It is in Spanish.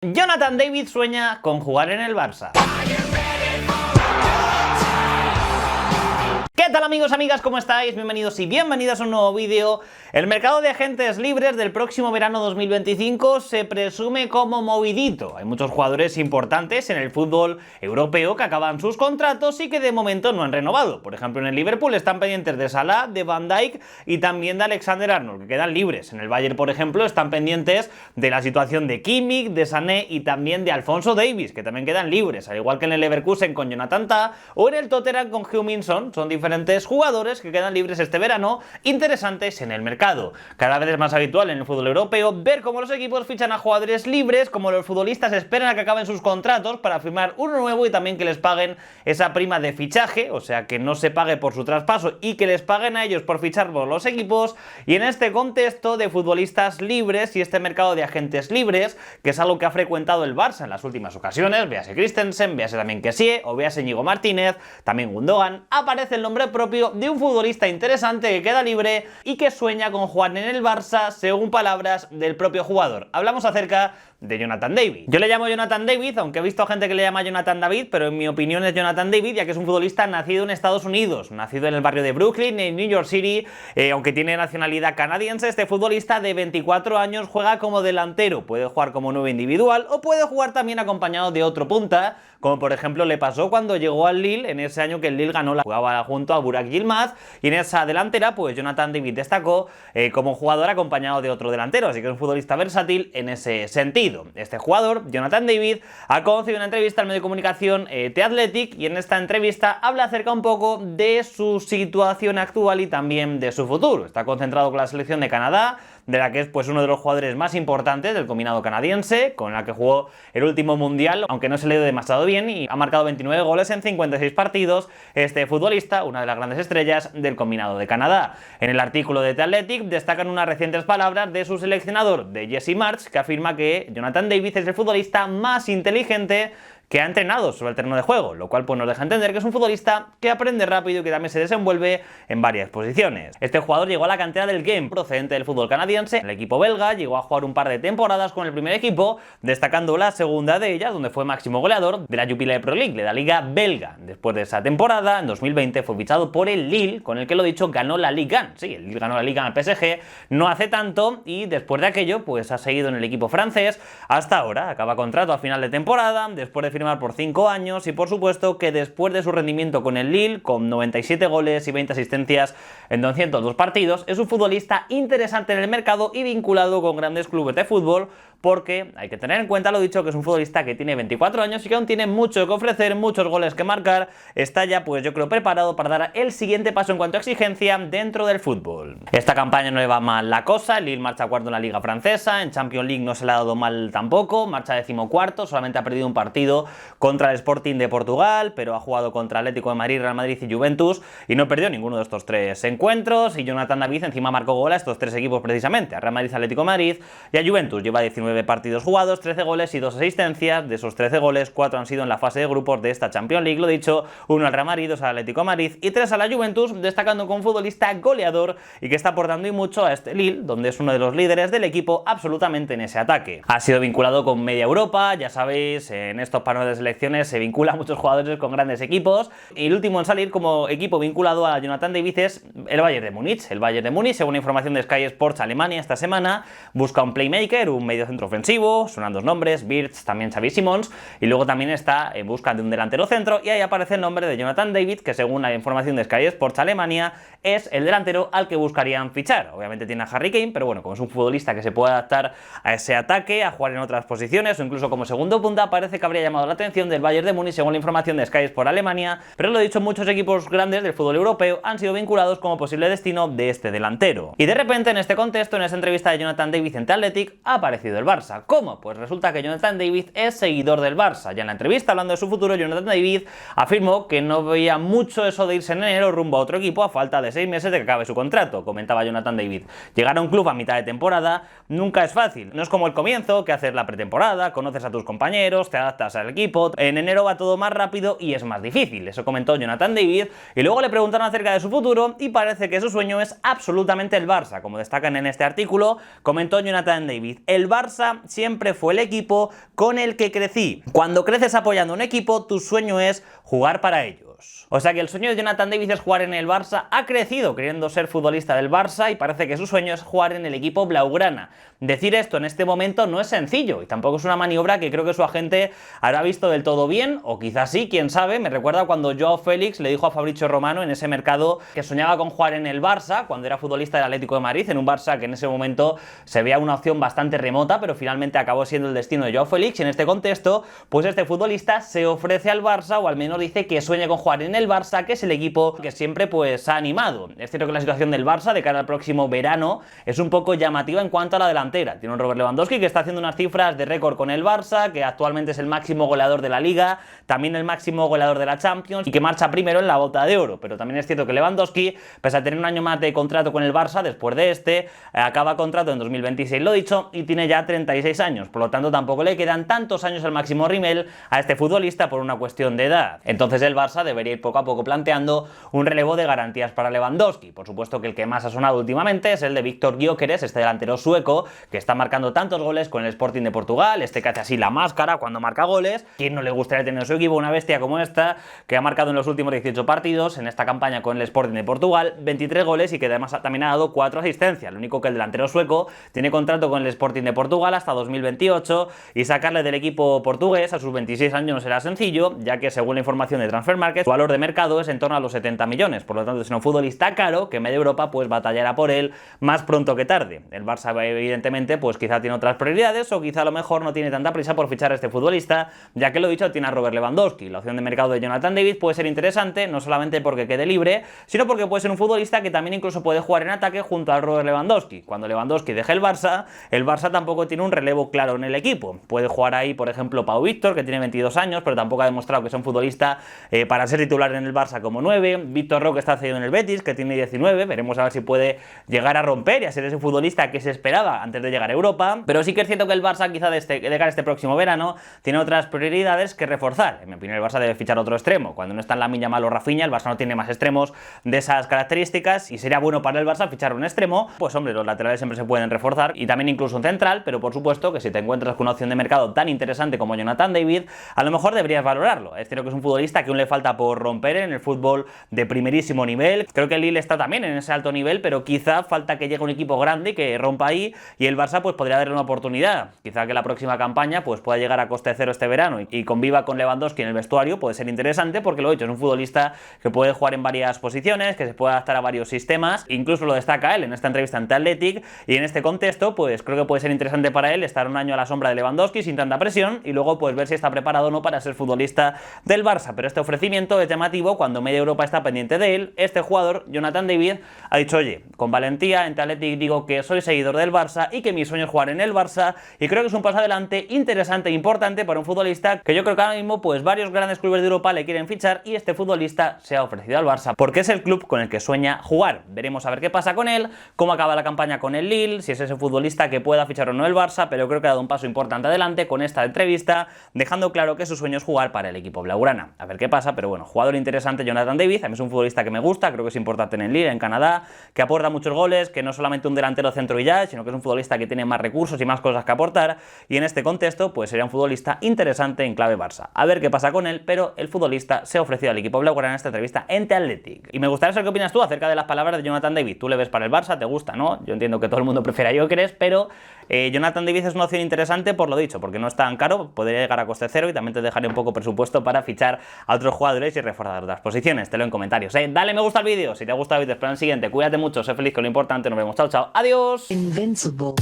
Jonathan David sueña con jugar en el Barça. ¿Qué tal amigos, amigas? ¿Cómo estáis? Bienvenidos y bienvenidas a un nuevo vídeo. El mercado de agentes libres del próximo verano 2025 se presume como movidito. Hay muchos jugadores importantes en el fútbol europeo que acaban sus contratos y que de momento no han renovado. Por ejemplo, en el Liverpool están pendientes de Salah, de Van Dijk y también de Alexander-Arnold, que quedan libres. En el Bayern, por ejemplo, están pendientes de la situación de Kimmich, de Sané y también de Alphonso Davies, que también quedan libres, al igual que en el Leverkusen con Jonathan Tah o en el Tottenham con Heung-min Son. Son diferentes jugadores que quedan libres este verano, interesantes en el mercado. Cada vez es más habitual en el fútbol europeo ver cómo los equipos fichan a jugadores libres, como los futbolistas esperan a que acaben sus contratos para firmar uno nuevo y también que les paguen esa prima de fichaje, o sea que no se pague por su traspaso y que les paguen a ellos por fichar por los equipos. Y en este contexto de futbolistas libres y este mercado de agentes libres, que es algo que ha frecuentado el Barça en las últimas ocasiones, véase Christensen, véase también Kessie o véase Íñigo Martínez, también Gundogan, aparece el nombre propio de un futbolista interesante que queda libre y que sueña con jugar en el Barça, según palabras del propio jugador. Hablamos acerca de Jonathan David. Yo le llamo Jonathan David, aunque he visto gente que le llama Jonathan David, pero en mi opinión es Jonathan David, ya que es un futbolista nacido en Estados Unidos, nacido en el barrio de Brooklyn, en New York City, aunque tiene nacionalidad canadiense. Este futbolista de 24 años juega como delantero, puede jugar como 9 individual o puede jugar también acompañado de otro punta, como por ejemplo le pasó cuando llegó al Lille, en ese año que el Lille ganó jugaba junto a Burak Yilmaz, y en esa delantera pues Jonathan David destacó como jugador acompañado de otro delantero, así que es un futbolista versátil en ese sentido. Este jugador, Jonathan David, ha concedido una entrevista al medio de comunicación The Athletic, y en esta entrevista habla acerca un poco de su situación actual y también de su futuro. Está concentrado con la selección de Canadá, de la que es pues uno de los jugadores más importantes del combinado canadiense, con la que jugó el último mundial, aunque no se le dio demasiado bien, y ha marcado 29 goles en 56 partidos. Este futbolista, una de las grandes estrellas del combinado de Canadá. En el artículo de The Athletic destacan unas recientes palabras de su seleccionador, de Jesse Marsch, que afirma que Jonathan David es el futbolista más inteligente que ha entrenado sobre el terreno de juego, lo cual pues nos deja entender que es un futbolista que aprende rápido y que también se desenvuelve en varias posiciones. Este jugador llegó a la cantera del Genk, procedente del fútbol canadiense, el equipo belga, llegó a jugar un par de temporadas con el primer equipo, destacando la segunda de ellas, donde fue máximo goleador de la Jupiler Pro League, de la liga belga. Después de esa temporada, en 2020, fue fichado por el Lille, con el que lo dicho ganó la Ligue 1. Sí, el Lille ganó la Liga al PSG no hace tanto, y después de aquello pues ha seguido en el equipo francés hasta ahora. Acaba contrato a final de temporada, después de firmar por 5 años, y por supuesto que después de su rendimiento con el Lille, con 97 goles y 20 asistencias en 202 partidos, es un futbolista interesante en el mercado y vinculado con grandes clubes de fútbol, porque hay que tener en cuenta, lo dicho, que es un futbolista que tiene 24 años y que aún tiene mucho que ofrecer, muchos goles que marcar. Está ya, pues yo creo, preparado para dar el siguiente paso en cuanto a exigencia dentro del fútbol. Esta campaña no le va mal la cosa, el Lille marcha cuarto en la liga francesa, en Champions League no se le ha dado mal tampoco, marcha decimocuarto, solamente ha perdido un partido contra el Sporting de Portugal, pero ha jugado contra Atlético de Madrid, Real Madrid y Juventus y no perdió ninguno de estos tres encuentros, y Jonathan David encima marcó gol a estos tres equipos precisamente, a Real Madrid, Atlético de Madrid y a Juventus. Lleva 19 partidos jugados, 13 goles y 2 asistencias. De esos 13 goles, 4 han sido en la fase de grupos de esta Champions League, lo dicho, 1 al Real Madrid, 2 al Atlético de Madrid y 3 a la Juventus, destacando como futbolista goleador y que está aportando y mucho a este Lille, donde es uno de los líderes del equipo absolutamente en ese ataque. Ha sido vinculado con media Europa, ya sabéis, en estos paneles de selecciones se vincula a muchos jugadores con grandes equipos, y el último en salir como equipo vinculado a Jonathan David es el Bayern de Múnich. El Bayern de Múnich, según información de Sky Sports Alemania esta semana, busca un playmaker, un mediocentro ofensivo, suenan dos nombres, Wirtz, también Xavi Simons, y luego también está en busca de un delantero centro, y ahí aparece el nombre de Jonathan David, que según la información de Sky Sports Alemania es el delantero al que buscarían fichar. Obviamente tiene a Harry Kane, pero bueno, como es un futbolista que se puede adaptar a ese ataque, a jugar en otras posiciones o incluso como segundo punta, parece que habría llamado la atención del Bayern de Múnich, según la información de Sky Sports Alemania. Pero lo dicho, muchos equipos grandes del fútbol europeo han sido vinculados como posible destino de este delantero. Y de repente, en este contexto, en esta entrevista de Jonathan David en The Athletic, ha aparecido el Barça. ¿Cómo? Pues resulta que Jonathan David es seguidor del Barça. Ya en la entrevista, hablando de su futuro, Jonathan David afirmó que no veía mucho eso de irse en enero rumbo a otro equipo a falta de 6 meses de que acabe su contrato. Comentaba Jonathan David: llegar a un club a mitad de temporada nunca es fácil. No es como el comienzo, que hacer la pretemporada, conoces a tus compañeros, te adaptas al equipo. En enero va todo más rápido y es más difícil. Eso comentó Jonathan David, y luego le preguntaron acerca de su futuro y parece que su sueño es absolutamente el Barça. Como destacan en este artículo, comentó Jonathan David: el Barça Barça siempre fue el equipo con el que crecí. Cuando creces apoyando un equipo, tu sueño es jugar para ellos. O sea que el sueño de Jonathan David es jugar en el Barça, ha crecido queriendo ser futbolista del Barça y parece que su sueño es jugar en el equipo blaugrana. Decir esto en este momento no es sencillo y tampoco es una maniobra que creo que su agente habrá visto del todo bien, o quizás sí, quién sabe. Me recuerda cuando Joao Félix le dijo a Fabrizio Romano en ese mercado que soñaba con jugar en el Barça cuando era futbolista del Atlético de Madrid, en un Barça que en ese momento se veía una opción bastante remota, pero finalmente acabó siendo el destino de Joao Félix. Y en este contexto, pues este futbolista se ofrece al Barça, o al menos dice que sueña con jugar en el Barça, que es el equipo que siempre pues ha animado. Es cierto que la situación del Barça de cara al próximo verano es un poco llamativa en cuanto a la delantera. Tiene un Robert Lewandowski que está haciendo unas cifras de récord con el Barça, que actualmente es el máximo goleador de la Liga, también el máximo goleador de la Champions y que marcha primero en la Bota de Oro. Pero también es cierto que Lewandowski, pese a tener un año más de contrato con el Barça, después de acaba contrato en 2026, lo dicho, y tiene ya 36 años. Por lo tanto, tampoco le quedan tantos años al máximo rimel a este futbolista por una cuestión de edad. Entonces el Barça debería ir poco a poco planteando un relevo de garantías para Lewandowski. Por supuesto que el que más ha sonado últimamente es el de Víctor Gyökeres, este delantero sueco que está marcando tantos goles con el Sporting de Portugal, este que hace así la máscara cuando marca goles. ¿Quién no le gustaría tener en su equipo una bestia como esta, que ha marcado en los últimos 18 partidos en esta campaña con el Sporting de Portugal 23 goles y que además también ha dado 4 asistencias? Lo único que el delantero sueco tiene contrato con el Sporting de Portugal hasta 2028 y sacarle del equipo portugués a sus 26 años no será sencillo, ya que según la información de Transfermarkt, su valor de mercado es en torno a los 70 millones. Por lo tanto, es un futbolista caro que media Europa pues batallará por él más pronto que tarde. El Barça evidentemente pues quizá tiene otras prioridades, o quizá a lo mejor no tiene tanta prisa por fichar a este futbolista, ya que lo dicho, tiene a Robert Lewandowski. La opción de mercado de Jonathan David puede ser interesante, no solamente porque quede libre, sino porque puede ser un futbolista que también incluso puede jugar en ataque junto a Robert Lewandowski. Cuando Lewandowski deje el Barça tampoco tiene un relevo claro en el equipo. Puede jugar ahí, por ejemplo, Pau Víctor, que tiene 22 años, pero tampoco ha demostrado que es un futbolista para ser titular en el Barça como 9. Víctor Roque está cedido en el Betis, que tiene 19. Veremos a ver si puede llegar a romper y a ser ese futbolista que se esperaba antes de llegar a Europa. Pero sí que es cierto que el Barça, quizá de cara a este próximo verano, tiene otras prioridades que reforzar. En mi opinión, el Barça debe fichar otro extremo. Cuando no está en Lamine Yamal o Rafinha, el Barça no tiene más extremos de esas características y sería bueno para el Barça fichar un extremo. Pues hombre, los laterales siempre se pueden reforzar y también incluso un central, pero por supuesto que si te encuentras con una opción de mercado tan interesante como Jonathan David, a lo mejor deberías valorarlo. Es cierto que es un futbolista que aún le falta por romper en el fútbol de primerísimo nivel. Creo que el Lille está también en ese alto nivel, pero quizá falta que llegue un equipo grande que rompa ahí y el Barça pues podría darle una oportunidad. Quizá que la próxima campaña pues pueda llegar a coste cero este verano y conviva con Lewandowski en el vestuario. Puede ser interesante porque lo he dicho, es un futbolista que puede jugar en varias posiciones, que se puede adaptar a varios sistemas. Incluso lo destaca él en esta entrevista ante Athletic, y en este contexto pues creo que puede ser interesante para él estar un año a la sombra de Lewandowski sin tanta presión y luego pues ver si está preparado o no para ser futbolista del Barça. Pero este ofrecimiento es llamativo cuando media Europa está pendiente de él. Este jugador, Jonathan David, ha dicho: oye, con valentía ante Athletic digo que soy seguidor del Barça y que mi sueño es jugar en el Barça, y creo que es un paso adelante interesante e importante para un futbolista que yo creo que ahora mismo pues varios grandes clubes de Europa le quieren fichar, y este futbolista se ha ofrecido al Barça porque es el club con el que sueña jugar. Veremos a ver qué pasa con él, cómo acaba la campaña con el Lille, si es ese futbolista que pueda fichar o no el Barça, pero creo que ha dado un paso importante adelante con esta entrevista, dejando claro que su sueño es jugar para el equipo blaugrana. A ver qué pasa, pero bueno, jugador interesante Jonathan David. A mí es un futbolista que me gusta, creo que es importante en el Lille, en Canadá, que aporta muchos goles, que no solamente un delantero centro y ya, sino que es un futbolista que tiene más recursos y más cosas que aportar, y en este contexto pues sería un futbolista interesante en clave Barça. A ver qué pasa con él, pero el futbolista se ha ofrecido al equipo blaugrana en esta entrevista en The Athletic. Y me gustaría saber qué opinas tú acerca de las palabras de Jonathan David. ¿Tú le ves para el Barça? ¿Te gusta, no? Yo entiendo que todo el mundo prefiere a Gyökeres, pero Jonathan David es una opción interesante por lo dicho, porque no es tan caro, podría llegar a coste cero y también te dejaré un poco presupuesto para fichar a otros jugadores y reforzar otras posiciones. Te lo en comentarios. Dale me gusta al vídeo si te ha gustado el vídeo, espera el siguiente. Cuídate mucho, sé feliz, que es lo importante. Nos vemos. Chao, chao. Adiós. Invincible.